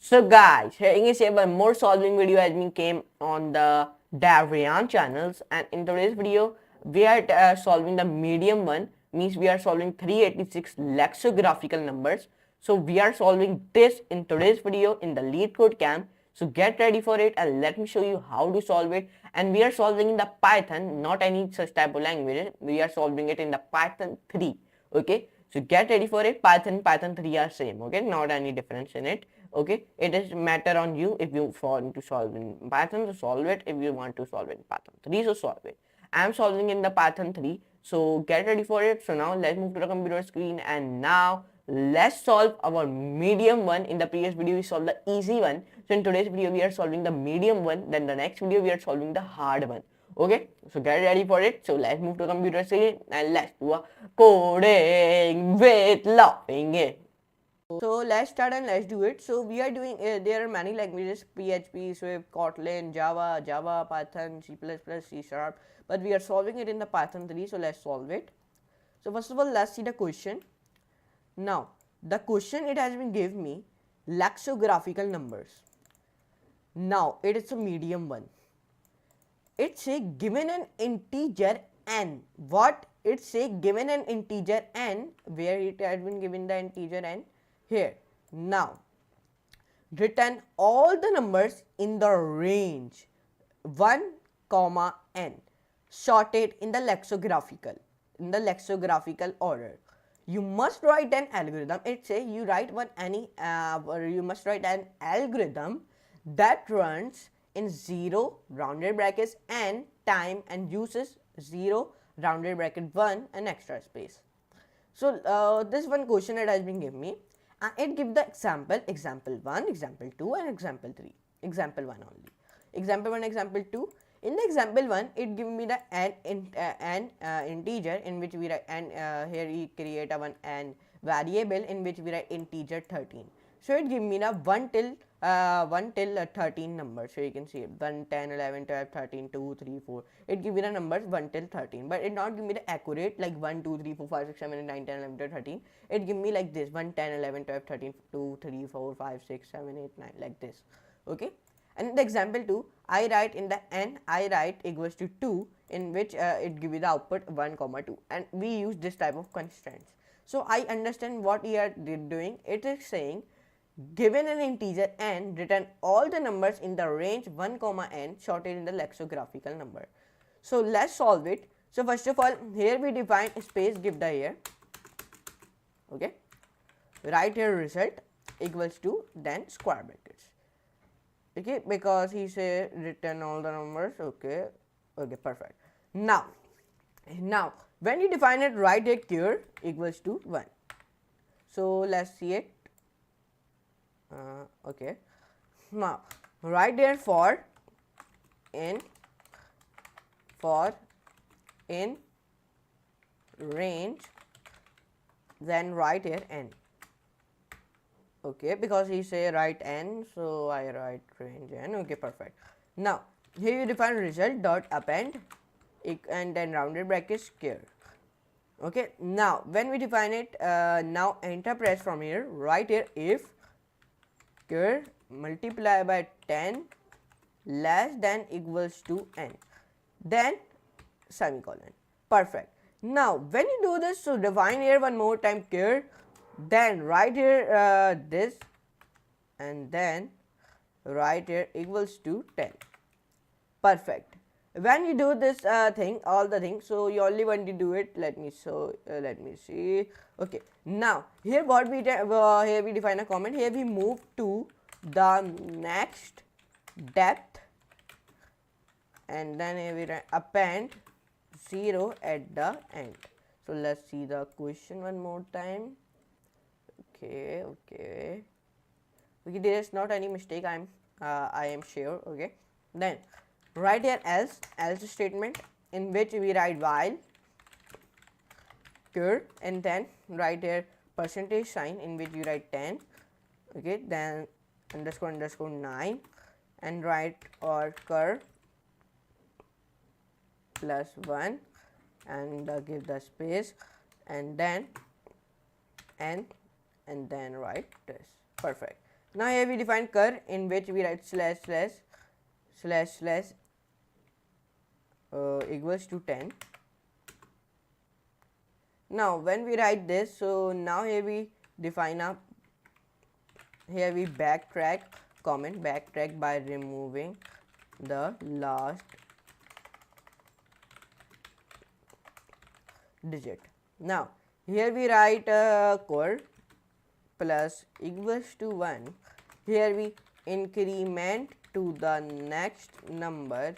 So guys, here is one more solving video has been came on the Rayyan channels, and in today's video we are solving the medium one, means we are solving 386 lexicographical numbers. So we are solving this in today's video in the LeetCode camp. So get ready for it and let me show you how to solve it. And we are solving in the Python, not any such type of language. We are solving it in the Python 3. Okay, so get ready for it. Python 3 are same. Okay, not any difference in it. Okay, it is matter on you if you want to solve in Python, to solve it. If you want to solve in Python 3, so solve it. I am solving in the Python 3, so get ready for it. So now let's move to the computer screen, and now let's solve our medium one. In the previous video we solved the easy one, so in today's video we are solving the medium one, then the next video we are solving the hard one. Okay, so get ready for it. So let's move to computer screen and let's do a coding with laughing it. So let's start and let's do it. So we are doing, there are many languages: PHP, Swift, Kotlin, Java, Python, C++, C#, but we are solving it in the Python 3. So let's solve it. So first of all, let's see the question. Now the question, it has been given me lexicographical numbers. Now it is a medium one. It say given an integer n. What? It say given an integer n, where it has been given the integer n here. Now return all the numbers in the range 1, n, sorted in the lexicographical order. You must write an algorithm. It say you write you must write an algorithm that runs in 0 rounded brackets n time and uses 0 rounded bracket 1 and extra space. So this one question that has been given me, and it gives the example 1, example 2 and example 3. Example 1 only. Example 1, example 2. In the example 1, it gives me the integer in which we write, and here we create a one n variable in which we write integer 13. So it gives me the 1 till 13 numbers. So you can see 1, 10, 11, 12, 13, 2, 3, 4. It gives me the numbers 1 till 13, but it not give me the accurate like 1, 2, 3, 4, 5, 6, 7, 8, 9, 10, 11, 12, 13. It give me like this: 1, 10, 11, 12, 13, 2, 3, 4, 5, 6, 7, 8, 9, like this. Okay. And in the example 2, I write in the n, I write equals to 2, in which it give me the output 1, 2, and we use this type of constraints. So I understand what we are doing. It is saying given an integer n, return all the numbers in the range 1, n, sorted in the lexicographical number. So let's solve it. So first of all, here we define space, give the here. Okay, write here result equals to then square brackets. Okay, because he say return all the numbers. Okay, perfect. Now when you define it, write it here equals to 1. So let's see it. Okay, now write there for in range, then write here n. Okay, because he say write n, so I write range n. Okay, perfect. Now here you define result dot append and then rounded brackets here. Okay, now when we define it, now enter press from here, write here if here multiply by 10 less than equals to n, then semicolon. Perfect. Now when you do this, so define here one more time here, then write here this, and then write here equals to 10. Perfect. When you do this thing, all the things, so you only want to do it. Let me see. Okay, now here what we here we define a comment. Here we move to the next depth, and then here we append 0 at the end. So let's see the question one more time. Okay, there is not any mistake, I am sure. Okay, then write here else statement in which we write while cur, and then write here percentage sign in which we write 10. Okay, then underscore 9, and write or cur plus 1, and give the space, and then n, and then write this. Perfect. Now here we define cur, in which we write slash slash slash slash equals to 10. Now when we write this, so now here we define a, here we backtrack comment, backtrack by removing the last digit. Now here we write core plus equals to 1. Here we increment to the next number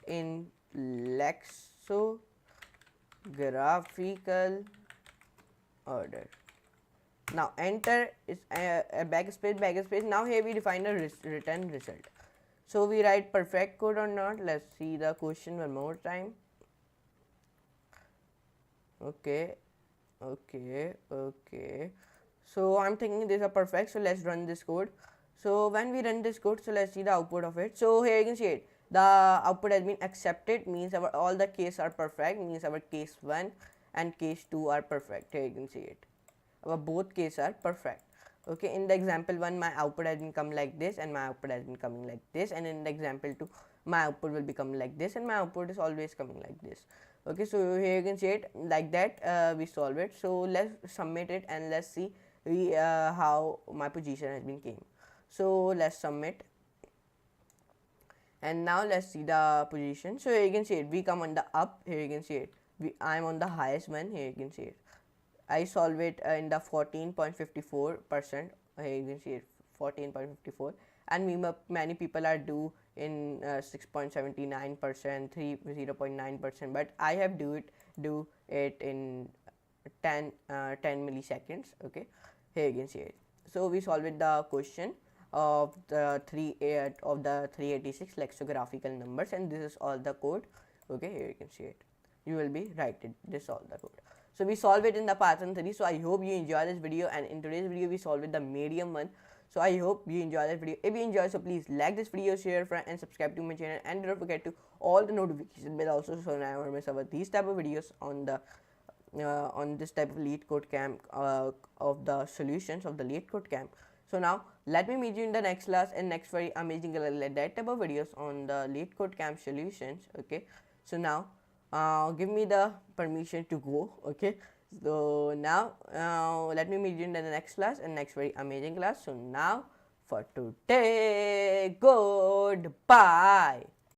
in lexicographical order. Now enter is a backspace. Now here we define a return result. So we write perfect code or not. Let's see the question one more time. Okay. So I'm thinking this is a perfect, so let's run this code. So when we run this code, so let's see the output of it. So here you can see it, the output has been accepted, means our all the cases are perfect, means our case 1 and case 2 are perfect. Here you can see it, our both cases are perfect. Okay, in the example 1 my output has been come like this and my output has been coming like this, and in the example 2 my output will become like this and my output is always coming like this. Okay, so here you can see it like that. We solve it. So let's submit it and let's see how my position has been came. So let's submit, and now let's see the position. So here you can see it, we come on the up. Here you can see it, I'm on the highest one. Here you can see it, I solve it in the 14.54%. Here you can see it, 14.54, and many people are do in 6.79%, 0.9%, but I have do it in 10 milliseconds. Okay, here you can see it. So we solve it the question of the 386 lexicographical numbers, and this is all the code. Okay, here you can see it, you will be writing this all the code. So we solve it in the Python 3. So I hope you enjoy this video, and in today's video we solve it the medium one. So I hope you enjoy this video. If you enjoy, so please like this video, share, friend, and subscribe to my channel, and don't forget to all the notification bell also, so never miss about these type of videos on the on this type of LeetCode camp of the solutions of the LeetCode camp. So now let me meet you in the next class and next very amazing that type of videos on the LeetCode camp solutions. Okay, so now give me the permission to go. Okay, so now let me meet you in the next class and next very amazing class. So now for today, goodbye.